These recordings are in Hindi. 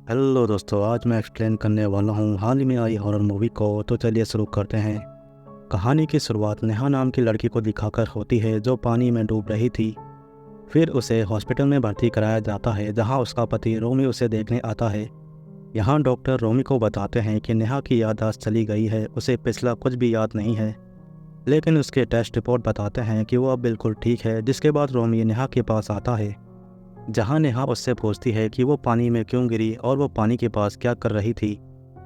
हेलो दोस्तों, आज मैं एक्सप्लेन करने वाला हूँ हाल ही में आई हॉरर मूवी को। तो चलिए शुरू करते हैं। कहानी की शुरुआत नेहा नाम की लड़की को दिखाकर होती है जो पानी में डूब रही थी। फिर उसे हॉस्पिटल में भर्ती कराया जाता है जहाँ उसका पति रोमी उसे देखने आता है। यहाँ डॉक्टर रोमी को बताते हैं कि नेहा की याददाश्त चली गई है, उसे पिछला कुछ भी याद नहीं है। लेकिन उसके टेस्ट रिपोर्ट बताते हैं कि वो अब बिल्कुल ठीक है। जिसके बाद रोमी नेहा के पास आता है जहां नेहा उससे पूछती है कि वो पानी में क्यों गिरी और वो पानी के पास क्या कर रही थी।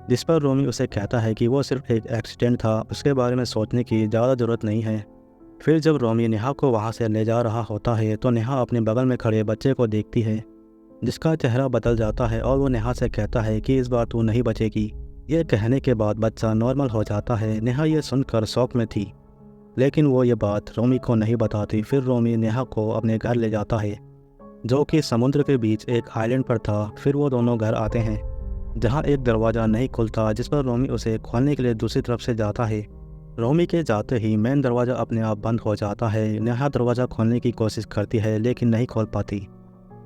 जिस पर रोमी उसे कहता है कि वो सिर्फ एक एक्सीडेंट था, उसके बारे में सोचने की ज़्यादा ज़रूरत नहीं है। फिर जब रोमी नेहा को वहां से ले जा रहा होता है तो नेहा अपने बगल में खड़े बच्चे को देखती है जिसका चेहरा बदल जाता है और वो नेहा से कहता है कि इस बार तू नहीं बचेगी। ये कहने के बाद बच्चा नॉर्मल हो जाता है। नेहा ये सुनकर शौक में थी, लेकिन वो ये बात रोमी को नहीं बताती। फिर रोमी नेहा को अपने घर ले जाता है जो कि समुद्र के बीच एक आइलैंड पर था। फिर वो दोनों घर आते हैं जहाँ एक दरवाज़ा नहीं खुलता, जिस पर रोमी उसे खोलने के लिए दूसरी तरफ से जाता है। रोमी के जाते ही मेन दरवाज़ा अपने आप बंद हो जाता है। नेहा दरवाज़ा खोलने की कोशिश करती है लेकिन नहीं खोल पाती।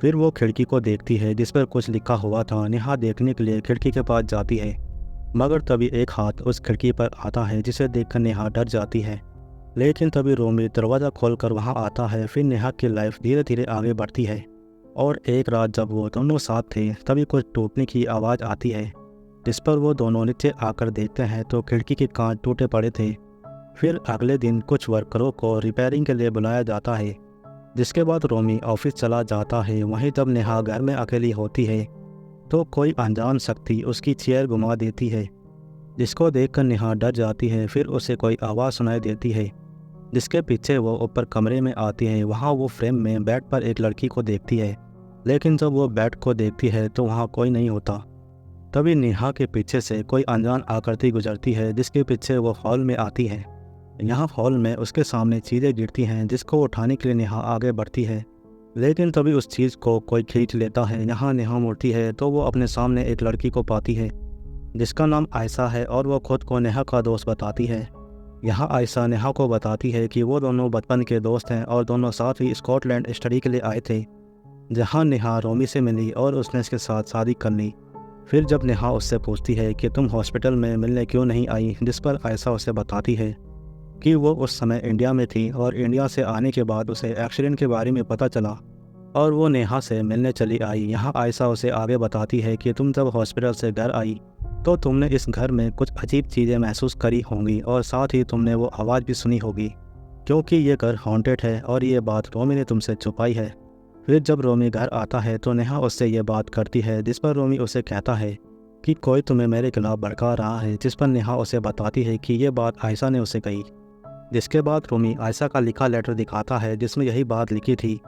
फिर वो खिड़की को देखती है जिस पर कुछ लिखा हुआ था। नेहा देखने के लिए खिड़की के पास जाती है, मगर तभी एक हाथ उस खिड़की पर आता है जिसे देखकर नेहा डर जाती है। लेकिन तभी रोमी दरवाज़ा खोलकर वहाँ आता है। फिर नेहा की लाइफ धीरे धीरे आगे बढ़ती है और एक रात जब वो दोनों साथ थे तभी कुछ टूटने की आवाज़ आती है। जिस पर वो दोनों नीचे आकर देखते हैं तो खिड़की के कांच टूटे पड़े थे। फिर अगले दिन कुछ वर्करों को रिपेयरिंग के लिए बुलाया जाता है, जिसके बाद रोमी ऑफिस चला जाता है। वहीं जब नेहा घर में अकेली होती है तो कोई अनजान शक्ति उसकी चेयर घुमा देती है, जिसको देखकर नेहा डर जाती है। फिर उसे कोई आवाज़ सुनाई देती है, जिसके पीछे वो ऊपर कमरे में आती है। वहाँ वो फ्रेम में बेड पर एक लड़की को देखती है, लेकिन जब वो बेड को देखती है तो वहाँ कोई नहीं होता। तभी नेहा के पीछे से कोई अनजान आकृति गुजरती है, जिसके पीछे वो हॉल में आती है। यहाँ हॉल में उसके सामने चीज़ें गिरती हैं, जिसको उठाने के लिए नेहा आगे बढ़ती है, लेकिन तभी उस चीज़ को कोई खींच लेता है। यहाँ नेहा मुड़ती है तो वो अपने सामने एक लड़की को पाती है जिसका नाम आयशा है और वो खुद को नेहा का दोस्त बताती है। यहाँ आयशा नेहा को बताती है कि वो दोनों बचपन के दोस्त हैं और दोनों साथ ही स्कॉटलैंड स्टडी के लिए आए थे, जहाँ नेहा रोमी से मिली और उसने इसके साथ शादी कर ली। फिर जब नेहा उससे पूछती है कि तुम हॉस्पिटल में मिलने क्यों नहीं आई, जिस पर आयशा उसे बताती है कि वो उस समय इंडिया में थी और इंडिया से आने के बाद उसे एक्सीडेंट के बारे में पता चला और वो नेहा से मिलने चली आई। यहाँ आयशा उसे आगे बताती है कि तुम जब हॉस्पिटल से घर आई तो तुमने इस घर में कुछ अजीब चीज़ें महसूस करी होंगी और साथ ही तुमने वो आवाज़ भी सुनी होगी, क्योंकि ये घर हॉन्टेड है और ये बात रोमी ने तुमसे छुपाई है। फिर जब रोमी घर आता है तो नेहा उससे ये बात करती है, जिस पर रोमी उसे कहता है कि कोई तुम्हें मेरे खिलाफ भड़का रहा है। जिस पर नेहा उसे बताती है कि ये बात आयशा ने उसे कही। जिसके बाद रोमी आयशा का लिखा लेटर दिखाता है जिसमें यही बात लिखी थी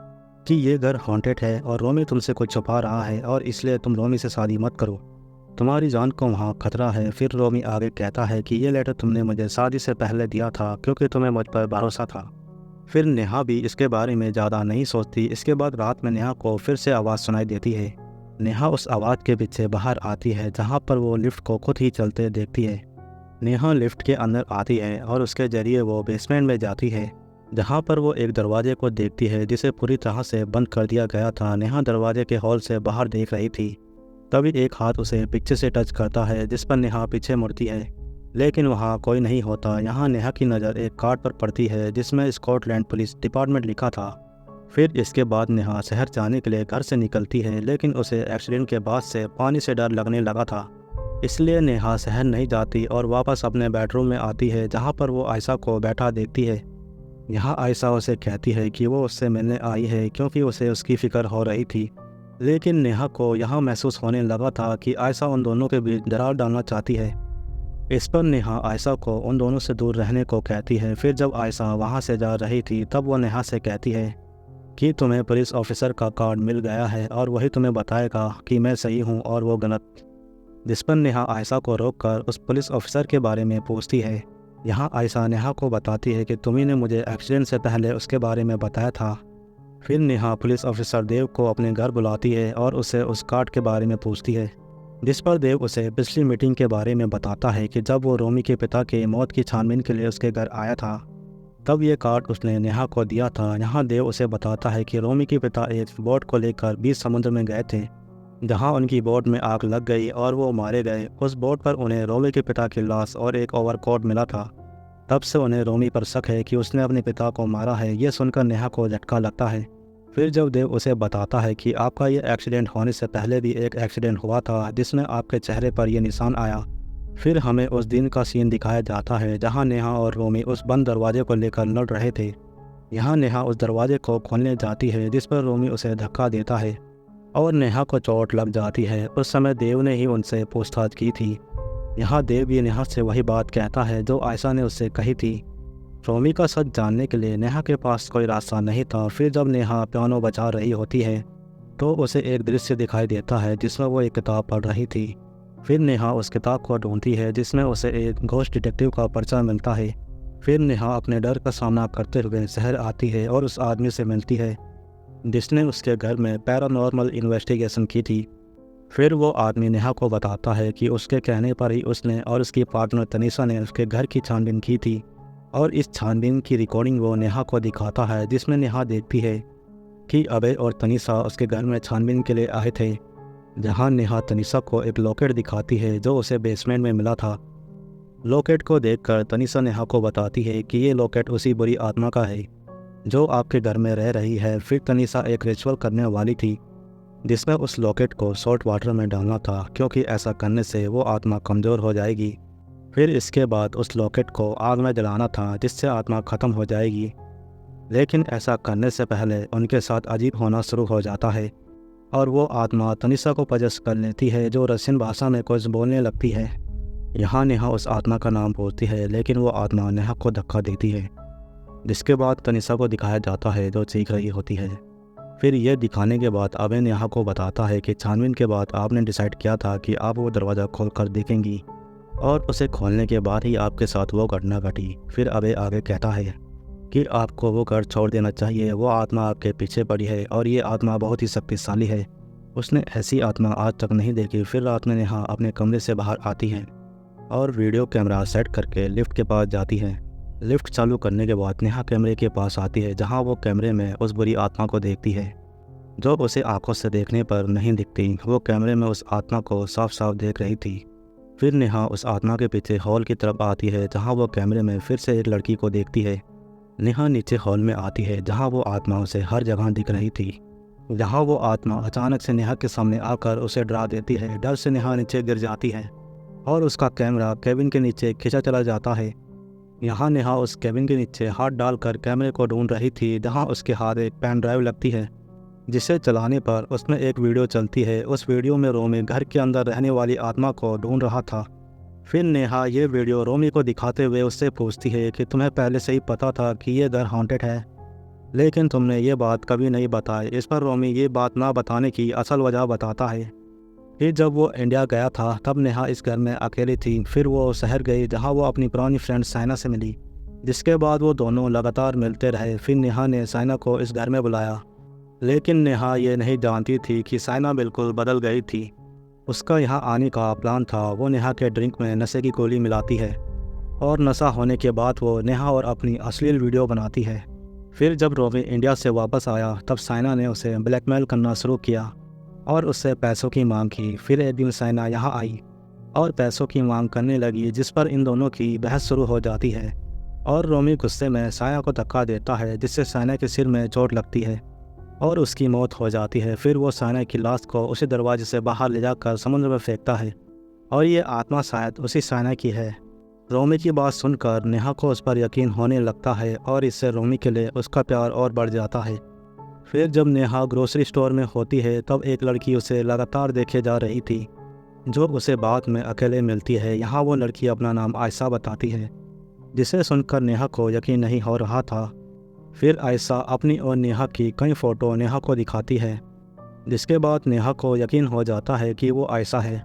कि ये घर हॉन्टेड है और रोमी तुमसे कुछ छुपा रहा है और इसलिए तुम रोमी से शादी मत करो, तुम्हारी जान को वहाँ खतरा है। फिर रोमी आगे कहता है कि ये लेटर तुमने मुझे शादी से पहले दिया था क्योंकि तुम्हें मुझ पर भरोसा था। फिर नेहा भी इसके बारे में ज़्यादा नहीं सोचती। इसके बाद रात में नेहा को फिर से आवाज़ सुनाई देती है। नेहा उस आवाज़ के पीछे बाहर आती है जहाँ पर वो लिफ्ट को खुद ही चलते देखती है। नेहा लिफ्ट के अंदर आती है और उसके ज़रिए वो बेसमेंट में जाती है, जहाँ पर वो एक दरवाजे को देखती है जिसे पूरी तरह से बंद कर दिया गया था। नेहा दरवाजे के हॉल से बाहर देख रही थी, तभी एक हाथ उसे पीछे से टच करता है, जिस पर नेहा पीछे मुड़ती है, लेकिन वहाँ कोई नहीं होता। यहाँ नेहा की नज़र एक कार्ड पर पड़ती है जिसमें स्कॉटलैंड पुलिस डिपार्टमेंट लिखा था। फिर इसके बाद नेहा शहर जाने के लिए घर से निकलती है, लेकिन उसे एक्सीडेंट के बाद से पानी से डर लगने लगा था, इसलिए नेहा शहर नहीं जाती और वापस अपने बेडरूम में आती है, जहाँ पर वो आयशा को बैठा देखती है। यहाँ आयशा उसे कहती है कि वो उससे मिलने आई है क्योंकि उसे उसकी फ़िक्र हो रही थी। लेकिन नेहा को यहाँ महसूस होने लगा था कि आयशा उन दोनों के बीच दरार डालना चाहती है। इस पर नेहा आयशा को उन दोनों से दूर रहने को कहती है। फिर जब आयशा वहाँ से जा रही थी तब वो नेहा से कहती है कि तुम्हें पुलिस ऑफिसर का कार्ड मिल गया है और वही तुम्हें बताएगा कि मैं सही हूँ और वो गलत। जिस पर नेहा आयशा को रोककर उस पुलिस ऑफिसर के बारे में पूछती है। यहाँ आयशा नेहा को बताती है कि तुम्ही ने मुझे एक्सीडेंट से पहले उसके बारे में बताया था। फिर नेहा पुलिस ऑफिसर देव को अपने घर बुलाती है और उसे उस कार्ड के बारे में पूछती है, जिस पर देव उसे पिछली मीटिंग के बारे में बताता है कि जब वो रोमी के पिता के मौत की छानबीन के लिए उसके घर आया था तब ये कार्ड उसने नेहा को दिया था। यहाँ देव उसे बताता है कि रोमी के पिता एक बोट को लेकर बीच समुद्र में गए थे, जहां उनकी बोट में आग लग गई और वो मारे गए। उस बोट पर उन्हें रोमी के पिता की लाश और एक ओवरकोट मिला था। तब से उन्हें रोमी पर शक है कि उसने अपने पिता को मारा है। ये सुनकर नेहा को झटका लगता है। फिर जब देव उसे बताता है कि आपका ये एक्सीडेंट होने से पहले भी एक एक्सीडेंट हुआ था जिसमें आपके चेहरे पर यह निशान आया। फिर हमें उस दिन का सीन दिखाया जाता है जहां नेहा और रोमी उस बंद दरवाजे को लेकर लड़ रहे थे। यहाँ नेहा उस दरवाजे को खोलने जाती है जिस पर रोमी उसे धक्का देता है और नेहा को चोट लग जाती है। उस समय देव ने ही उनसे पूछताछ की थी। यहाँ देव भी नेहा से वही बात कहता है जो आयशा ने उससे कही थी। रोमी का सच जानने के लिए नेहा के पास कोई रास्ता नहीं था। फिर जब नेहा पियानो बजा रही होती है तो उसे एक दृश्य दिखाई देता है जिसमें वो एक किताब पढ़ रही थी। फिर नेहा उस किताब को ढूंढती है जिसमें उसे एक घोस्ट डिटेक्टिव का परिचय मिलता है। फिर नेहा अपने डर का सामना करते हुए शहर आती है और उस आदमी से मिलती है जिसने उसके घर में पैरानॉर्मल इन्वेस्टिगेशन की थी। फिर वो आदमी नेहा को बताता है कि उसके कहने पर ही उसने और उसकी पार्टनर तनीषा ने उसके घर की छानबीन की थी और इस छानबीन की रिकॉर्डिंग वो नेहा को दिखाता है जिसमें नेहा देखती है कि अभय और तनीषा उसके घर में छानबीन के लिए आए थे। जहां नेहा तनीषा को एक लॉकेट दिखाती है जो उसे बेसमेंट में मिला था। लॉकेट को देखकर तनीषा नेहा को बताती है कि ये लॉकेट उसी बुरी आत्मा का है जो आपके घर में रह रही है। फिर तनीषा एक रिचुअल करने वाली थी जिसमें उस लॉकेट को सॉल्ट वाटर में डालना था क्योंकि ऐसा करने से वो आत्मा कमज़ोर हो जाएगी। फिर इसके बाद उस लॉकेट को आग में जलाना था जिससे आत्मा ख़त्म हो जाएगी। लेकिन ऐसा करने से पहले उनके साथ अजीब होना शुरू हो जाता है और वो आत्मा तनीषा को पजस कर लेती है जो रशियन भाषा में कुछ बोलने लगती है। यहाँ नेहा उस आत्मा का नाम बोलती है लेकिन वो आत्मा नेहा को धक्का देती है जिसके बाद तनीषा को दिखाया जाता है जो चीख रही होती है। फिर ये दिखाने के बाद अभय नेहा को बताता है कि छानबीन के बाद आपने डिसाइड किया था कि आप वो दरवाज़ा खोल कर देखेंगी और उसे खोलने के बाद ही आपके साथ वो घटना घटी। फिर अभय आगे कहता है कि आपको वो घर छोड़ देना चाहिए। वो आत्मा आपके पीछे पड़ी है और ये आत्मा बहुत ही शक्तिशाली है। उसने ऐसी आत्मा आज तक नहीं देखी। फिर रात में नेहा अपने कमरे से बाहर आती है और वीडियो कैमरा सेट करके लिफ्ट के पास जाती है। लिफ्ट चालू करने के बाद नेहा कैमरे के पास आती है जहां वो कैमरे में उस बुरी आत्मा को देखती है जो उसे आंखों से देखने पर नहीं दिखती। वो कैमरे में उस आत्मा को साफ साफ देख रही थी। फिर नेहा उस आत्मा के पीछे हॉल की तरफ आती है जहां वो कैमरे में फिर से एक लड़की को देखती है। नेहा नीचे हॉल में आती है जहां वो आत्मा उसे हर जगह दिख रही थी। जहां वो आत्मा अचानक से नेहा के सामने आकर उसे डरा देती है। डर से नेहा नीचे गिर जाती है और उसका कैमरा केबिन के नीचे खींचा चला जाता है। यहाँ नेहा उस केबिन के नीचे हाथ डालकर कैमरे को ढूंढ रही थी जहाँ उसके हाथ एक पेन ड्राइव लगती है जिसे चलाने पर उसमें एक वीडियो चलती है। उस वीडियो में रोमी घर के अंदर रहने वाली आत्मा को ढूंढ रहा था। फिर नेहा ये वीडियो रोमी को दिखाते हुए उससे पूछती है कि तुम्हें पहले से ही पता था कि ये घर हॉन्टेड है लेकिन तुमने ये बात कभी नहीं बताई। इस पर रोमी ये बात ना बताने की असल वजह बताता है। फिर जब वो इंडिया गया था तब नेहा इस घर में अकेली थी। फिर वो शहर गई जहाँ वो अपनी पुरानी फ्रेंड साइना से मिली जिसके बाद वो दोनों लगातार मिलते रहे। फिर नेहा ने साइना को इस घर में बुलाया लेकिन नेहा ये नहीं जानती थी कि साइना बिल्कुल बदल गई थी। उसका यहाँ आने का प्लान था। वो नेहा के ड्रिंक में नशे की गोली मिलाती है और नशा होने के बाद वो नेहा और अपनी अश्लील वीडियो बनाती है। फिर जब रोमी इंडिया से वापस आया तब साइना ने उसे ब्लैकमेल करना शुरू किया और उससे पैसों की मांग की। फिर एक दिन साइना यहाँ आई और पैसों की मांग करने लगी जिस पर इन दोनों की बहस शुरू हो जाती है और रोमी गुस्से में साइना को धक्का देता है जिससे साइना के सिर में चोट लगती है और उसकी मौत हो जाती है। फिर वो साइना की लाश को उसी दरवाजे से बाहर ले जाकर समुद्र में फेंकता है और ये आत्मा शायद उसी साइना की है। रोमी की बात सुनकर नेहा को उस पर यकीन होने लगता है और इससे रोमी के लिए उसका प्यार और बढ़ जाता है। फिर जब नेहा ग्रोसरी स्टोर में होती है तब एक लड़की उसे लगातार देखे जा रही थी जो उसे बाद में अकेले मिलती है। यहाँ वो लड़की अपना नाम आयशा बताती है जिसे सुनकर नेहा को यकीन नहीं हो रहा था। फिर आयशा अपनी और नेहा की कई फ़ोटो नेहा को दिखाती है जिसके बाद नेहा को यकीन हो जाता है कि वो आयशा है।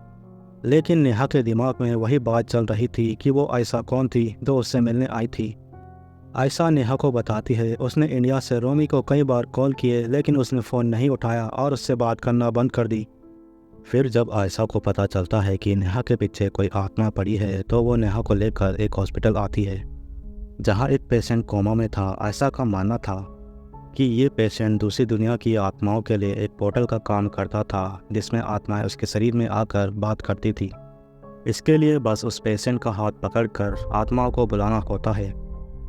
लेकिन नेहा के दिमाग में वही बात चल रही थी कि वो आयशा कौन थी जो उससे मिलने आई थी। आयशा नेहा को बताती है उसने इंडिया से रोमी को कई बार कॉल किए लेकिन उसने फ़ोन नहीं उठाया और उससे बात करना बंद कर दी। फिर जब आयशा को पता चलता है कि नेहा के पीछे कोई आत्मा पड़ी है तो वो नेहा को लेकर एक हॉस्पिटल आती है जहां एक पेशेंट कोमा में था। आयशा का मानना था कि ये पेशेंट दूसरी दुनिया की आत्माओं के लिए एक पोर्टल का काम करता था जिसमें आत्माएं उसके शरीर में आकर बात करती थी। इसके लिए बस उस पेशेंट का हाथ पकड़कर आत्माओं को बुलाना होता है।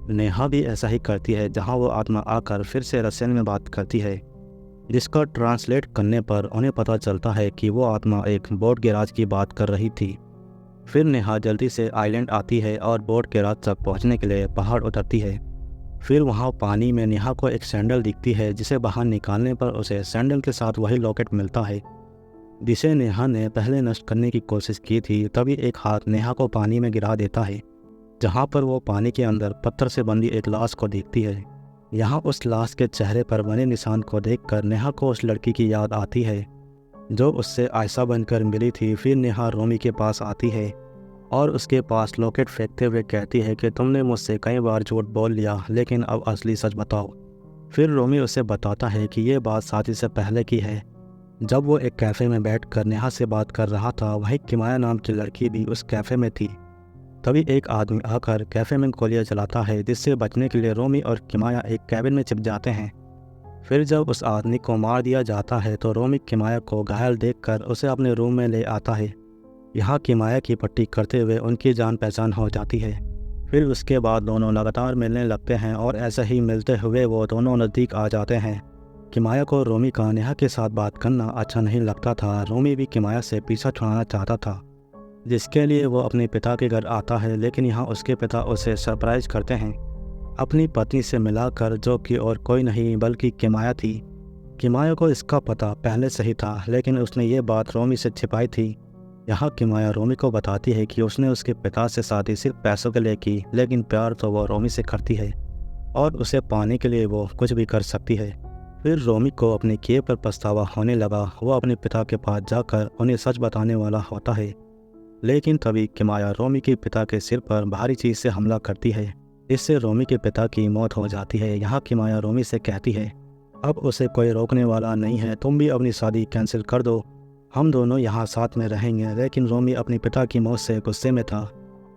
नेहा भी ऐसा ही करती है, जहां वो आत्मा आकर फिर से रशियन में बात करती है, जिसका ट्रांसलेट करने पर उन्हें पता चलता है कि वो आत्मा एक बोट गैराज की बात कर रही थी। फिर नेहा जल्दी से आइलैंड आती है और बोट गैराज तक पहुंचने के लिए पहाड़ उतरती है। फिर वहां पानी में नेहा को एक सैंडल दिखती है, जिसे बाहर निकालने पर उसे सैंडल के साथ वही लॉकेट मिलता है जिसे नेहा ने पहले नष्ट करने की कोशिश की थी। तभी एक हाथ नेहा को पानी में गिरा देता है, जहां पर वो पानी के अंदर पत्थर से बंधी एक लाश को देखती है। यहाँ उस लाश के चेहरे पर बने निशान को देखकर नेहा को उस लड़की की याद आती है जो उससे आयशा बनकर मिली थी। फिर नेहा रोमी के पास आती है और उसके पास लॉकेट फेंकते हुए कहती है कि तुमने मुझसे कई बार झूठ बोल लिया, लेकिन अब असली सच बताओ। फिर रोमी उसे बताता है कि ये बात शादी से पहले की है, जब वो एक कैफ़े में बैठकर नेहा से बात कर रहा था। वहीं किमाया नाम की लड़की भी उस कैफ़े में थी। तभी एक आदमी आकर कैफ़े में गोलियां चलाता है, जिससे बचने के लिए रोमी और किमाया एक कैबिन में छिप जाते हैं। फिर जब उस आदमी को मार दिया जाता है तो रोमी किमाया को घायल देखकर उसे अपने रूम में ले आता है। यहाँ किमाया की पट्टी करते हुए उनकी जान पहचान हो जाती है। फिर उसके बाद दोनों लगातार मिलने लगते हैं और ऐसे ही मिलते हुए वो दोनों नज़दीक आ जाते हैं। किमाया को रोमी का नेहा के साथ बात करना अच्छा नहीं लगता था। रोमी भी किमाया से पीछा छुड़ाना चाहता था, जिसके लिए वो अपने पिता के घर आता है, लेकिन यहाँ उसके पिता उसे सरप्राइज करते हैं अपनी पत्नी से मिलाकर, जो कि और कोई नहीं बल्कि किमाया थी। किमाया को इसका पता पहले से ही था, लेकिन उसने ये बात रोमी से छिपाई थी। यहाँ किमाया रोमी को बताती है कि उसने उसके पिता से शादी सिर्फ पैसों के लिए की, लेकिन प्यार तो वो रोमी से करती है और उसे पाने के लिए वो कुछ भी कर सकती है। फिर रोमी को अपने किए पर पछतावा होने लगा। वो अपने पिता के पास जाकर उन्हें सच बताने वाला होता है, लेकिन तभी किमाया रोमी के पिता के सिर पर भारी चीज़ से हमला करती है। इससे रोमी के पिता की मौत हो जाती है। यहाँ किमाया रोमी से कहती है अब उसे कोई रोकने वाला नहीं है, तुम भी अपनी शादी कैंसिल कर दो, हम दोनों यहाँ साथ में रहेंगे। लेकिन रोमी अपने पिता की मौत से गुस्से में था।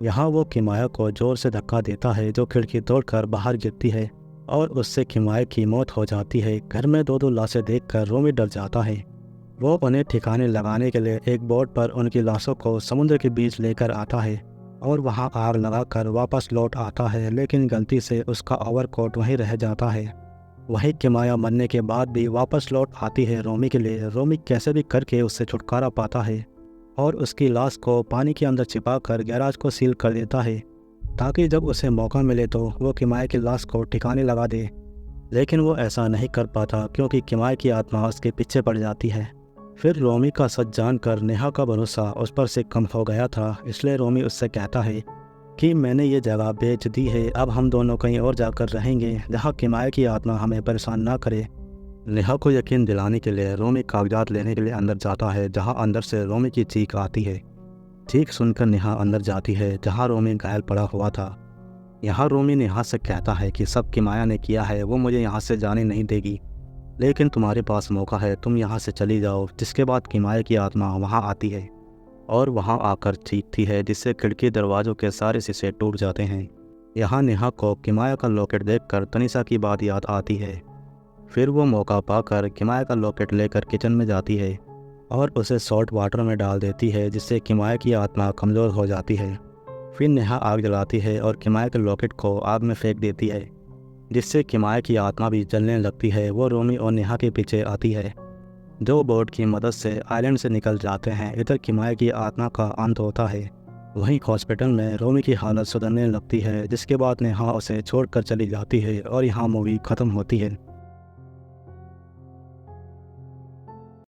यहाँ वो किमाया को जोर से धक्का देता है, जो खिड़की तोड़कर बाहर गिरती है और उससे किमाया की मौत हो जाती है। घर में दो लाशें देखकर रोमी डर जाता है। वो उन्हें ठिकाने लगाने के लिए एक बोट पर उनकी लाशों को समुद्र के बीच लेकर आता है और वहां आग लगाकर वापस लौट आता है, लेकिन गलती से उसका ओवरकोट वहीं रह जाता है। वहीं किमाया मरने के बाद भी वापस लौट आती है रोमी के लिए। रोमी कैसे भी करके उससे छुटकारा पाता है और उसकी लाश को पानी के अंदर छिपाकर गैराज को सील कर देता है, ताकि जब उसे मौका मिले तो वो किमाया की लाश को ठिकाने लगा दे। लेकिन वो ऐसा नहीं कर पाता, क्योंकि किमाया की आत्मा उसके पीछे पड़ जाती है। फिर रोमी का सच जानकर नेहा का भरोसा उस पर से कम हो गया था, इसलिए रोमी उससे कहता है कि मैंने ये जगह बेच दी है, अब हम दोनों कहीं और जाकर रहेंगे जहाँ किमाया की आत्मा हमें परेशान ना करे। नेहा को यकीन दिलाने के लिए रोमी कागजात लेने के लिए अंदर जाता है, जहाँ अंदर से रोमी की चीख आती है। चीख सुनकर नेहा अंदर जाती है, जहाँ रोमी घायल पड़ा हुआ था। यहाँ रोमी नेहा से कहता है कि सब किमाया ने किया है, वो मुझे यहाँ से जाने नहीं देगी, लेकिन तुम्हारे पास मौका है, तुम यहाँ से चली जाओ। जिसके बाद किमाया की आत्मा वहाँ आती है और वहाँ आकर चीखती है, जिससे खिड़की दरवाज़ों के सारे शीशे टूट जाते हैं। यहाँ नेहा को किमाया का लॉकेट देखकर तनिषा की बात याद आती है। फिर वो मौका पाकर किमाया का लॉकेट लेकर किचन में जाती है और उसे सॉल्ट वाटर में डाल देती है, जिससे किमाया की आत्मा कमज़ोर हो जाती है। फिर नेहा आग जलाती है और किमाया के लॉकेट को आग में फेंक देती है, जिससे किमाया की आत्मा भी जलने लगती है। वो रोमी और नेहा के पीछे आती है, जो बोट की मदद से आइलैंड से निकल जाते हैं। इधर किमाया की आत्मा का अंत होता है। वहीं हॉस्पिटल में रोमी की हालत सुधरने लगती है, जिसके बाद नेहा उसे छोड़कर चली जाती है और यहाँ मूवी ख़त्म होती है।